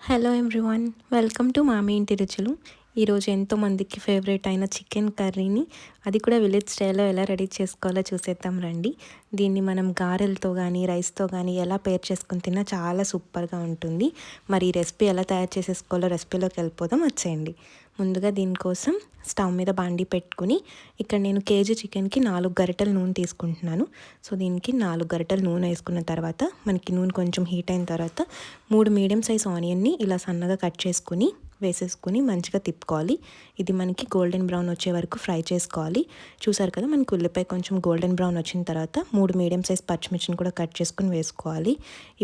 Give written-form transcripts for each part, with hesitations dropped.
Hello everyone, welcome to మామి ఇంటి రుచులు. ఈరోజు ఎంతోమందికి ఫేవరెట్ అయిన చికెన్ కర్రీని, అది కూడా విలేజ్ స్టైల్లో ఎలా రెడీ చేసుకోవాలో చూసేద్దాం రండి. దీన్ని మనం గారెలతో కానీ రైస్తో కానీ ఎలా పేర్ చేసుకుని తిన్నా చాలా సూపర్గా ఉంటుంది. మరి ఈ రెసిపీ ఎలా తయారు చేసేసుకోవాలో రెసిపీలోకి వెళ్ళిపోదాం, వచ్చేయండి. ముందుగా దీనికోసం స్టవ్ మీద బాండి పెట్టుకుని, ఇక్కడ నేను కేజీ చికెన్కి 4 గరిటెల నూనె తీసుకుంటున్నాను. సో దీనికి 4 గరిటెల నూనె వేసుకున్న తర్వాత, మనకి నూనె కొంచెం హీట్ అయిన తర్వాత 3 మీడియం సైజ్ ఆనియన్ని ఇలా సన్నగా కట్ చేసుకుని వేసేసుకుని మంచిగా తిప్పుకోవాలి. ఇది మనకి గోల్డెన్ బ్రౌన్ వచ్చే వరకు ఫ్రై చేసుకోవాలి. చూసారు కదా, మనకి ఉల్లిపాయ కొంచెం గోల్డెన్ బ్రౌన్ వచ్చిన తర్వాత 3 మీడియం సైజ్ పచ్చిమిర్చిని కూడా కట్ చేసుకుని వేసుకోవాలి.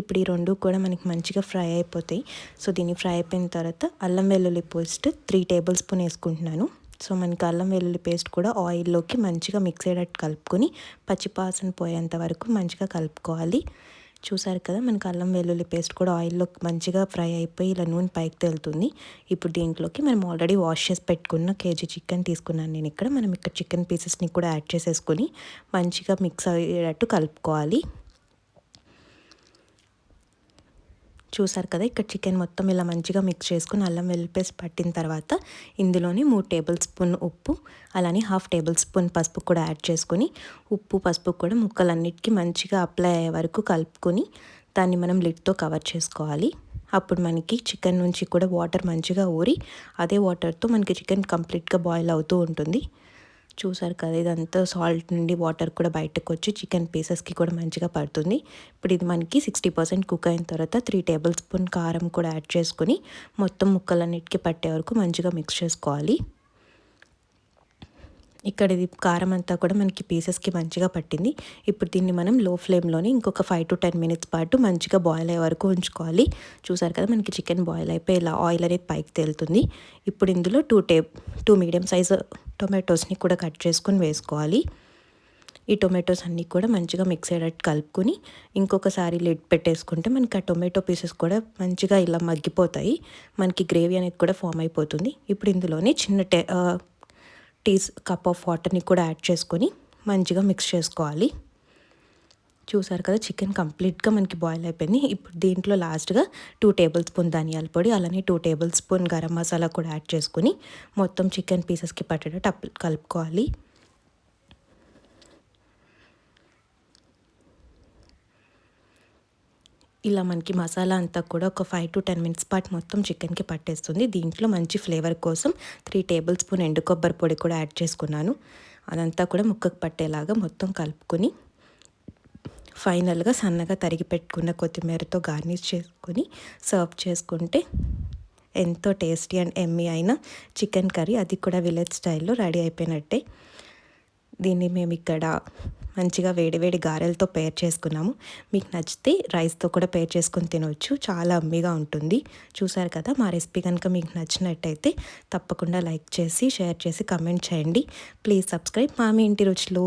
ఇప్పుడు ఈ రెండు కూడా మనకి మంచిగా ఫ్రై అయిపోతాయి. సో దీన్ని ఫ్రై అయిపోయిన తర్వాత అల్లం వెల్లుల్లి పేస్ట్ 3 టేబుల్ స్పూన్ వేసుకుంటున్నాను. సో మనకి అల్లం వెల్లుల్లి పేస్ట్ కూడా ఆయిల్లోకి మంచిగా మిక్స్ అయ్యేటట్టు కలుపుకొని పచ్చివాసన పోయేంత వరకు మంచిగా కలుపుకోవాలి. చూసారు కదా, మనకి అల్లం వెల్లుల్లి పేస్ట్ కూడా ఆయిల్లో మంచిగా ఫ్రై అయిపోయి ఇలా నూనె పైకి తేలుతుంది. ఇప్పుడు దీంట్లోకి మనం ఆల్రెడీ వాష్ చేసి పెట్టుకున్న కేజీ చికెన్ తీసుకున్నాను నేను ఇక్కడ. మనం ఇక్కడ చికెన్ పీసెస్ని కూడా యాడ్ చేసేసుకొని మంచిగా మిక్స్ అయ్యేటట్టు కలుపుకోవాలి. చూసారు కదా, ఇక్కడ చికెన్ మొత్తం ఇలా మంచిగా మిక్స్ చేసుకుని అల్లం వెల్లుల్లి పేస్ట్ పట్టిన తర్వాత ఇందులోని 3 టేబుల్ స్పూన్ ఉప్పు, అలానే 1/2 టేబుల్ స్పూన్ పసుపు కూడా యాడ్ చేసుకొని, ఉప్పు పసుపు కూడా ముక్కలన్నిటికీ మంచిగా అప్లై అయ్యే వరకు కలుపుకొని దాన్ని మనం లిడ్తో కవర్ చేసుకోవాలి. అప్పుడు మనకి చికెన్ నుంచి కూడా వాటర్ మంచిగా ఊరి అదే వాటర్తో మనకి చికెన్ కంప్లీట్గా బాయిల్ అవుతూ ఉంటుంది. చూసారు కదా, ఇదంతా సాల్ట్ నుండి వాటర్ కూడా బయటకు వచ్చి చికెన్ పీసెస్కి కూడా మంచిగా పడుతుంది. ఇప్పుడు ఇది మనకి 60% కుక్ అయిన తర్వాత 3 టేబుల్ స్పూన్ కారం కూడా యాడ్ చేసుకొని మొత్తం ముక్కలన్నిటికీ పట్టే వరకు మంచిగా మిక్స్ చేసుకోవాలి. ఇక్కడ ఇది కారం అంతా కూడా మనకి పీసెస్కి మంచిగా పట్టింది. ఇప్పుడు దీన్ని మనం లో ఫ్లేమ్లోనే ఇంకొక 5 to 10 minutes పాటు మంచిగా బాయిల్ అయ్యే వరకు ఉంచుకోవాలి. చూసారు కదా, మనకి చికెన్ బాయిల్ అయిపోయి ఇలా ఆయిల్ అనేది పైకి తేలుతుంది. ఇప్పుడు ఇందులో 2 మీడియం సైజు టొమాటోస్ని కూడా కట్ చేసుకొని వేసుకోవాలి. ఈ టొమాటోస్ అన్నీ కూడా మంచిగా మిక్స్ అయ్యేటట్టు కలుపుకొని ఇంకొకసారి లిడ్ పెట్టేసుకుంటే మనకి ఆ టొమాటో పీసెస్ కూడా మంచిగా ఇలా మగ్గిపోతాయి. మనకి గ్రేవీ అనేది కూడా ఫామ్ అయిపోతుంది. ఇప్పుడు ఇందులోనే చిన్న కప్ ఆఫ్ వాటర్ని కూడా యాడ్ చేసుకొని మంచిగా మిక్స్ చేసుకోవాలి. చూసారు కదా, చికెన్ కంప్లీట్గా మనకి బాయిల్ అయిపోయింది. ఇప్పుడు దీంట్లో లాస్ట్గా 2 టేబుల్ స్పూన్ ధనియాల పొడి, అలానే 2 టేబుల్ స్పూన్ గరం మసాలా కూడా యాడ్ చేసుకొని మొత్తం చికెన్ పీసెస్కి పట్టేటట్టు కలుపుకోవాలి. ఇలా మనకి మసాలా అంతా కూడా ఒక 5 to 10 minutes పాటు మొత్తం చికెన్కి పట్టేస్తుంది. దీంట్లో మంచి ఫ్లేవర్ కోసం 3 టేబుల్ స్పూన్ ఎండు కొబ్బరి పొడి కూడా యాడ్ చేసుకున్నాను. అదంతా కూడా ముక్కకు పట్టేలాగా మొత్తం కలుపుకొని ఫైనల్గా సన్నగా తరిగి పెట్టుకున్న కొత్తిమీరతో గార్నిష్ చేసుకొని సర్వ్ చేసుకుంటే ఎంతో టేస్టీ అండ్ ఎమ్మీ అయిన చికెన్ కర్రీ, అది కూడా విలేజ్ స్టైల్లో రెడీ అయిపోయినట్టే. దీన్ని మేము ఇక్కడ మంచిగా వేడివేడి గారెలతో పేర్ చేసుకున్నాము. మీకు నచ్చితే రైస్తో కూడా పేర్ చేసుకొని తినవచ్చు, చాలా అమ్మీగా ఉంటుంది. చూసారు కదా, మా రెసిపీ కనుక మీకు నచ్చినట్టయితే తప్పకుండా లైక్ చేసి షేర్ చేసి కమెంట్ చేయండి. ప్లీజ్ సబ్స్క్రైబ్ మామి ఇంటి రుచులు.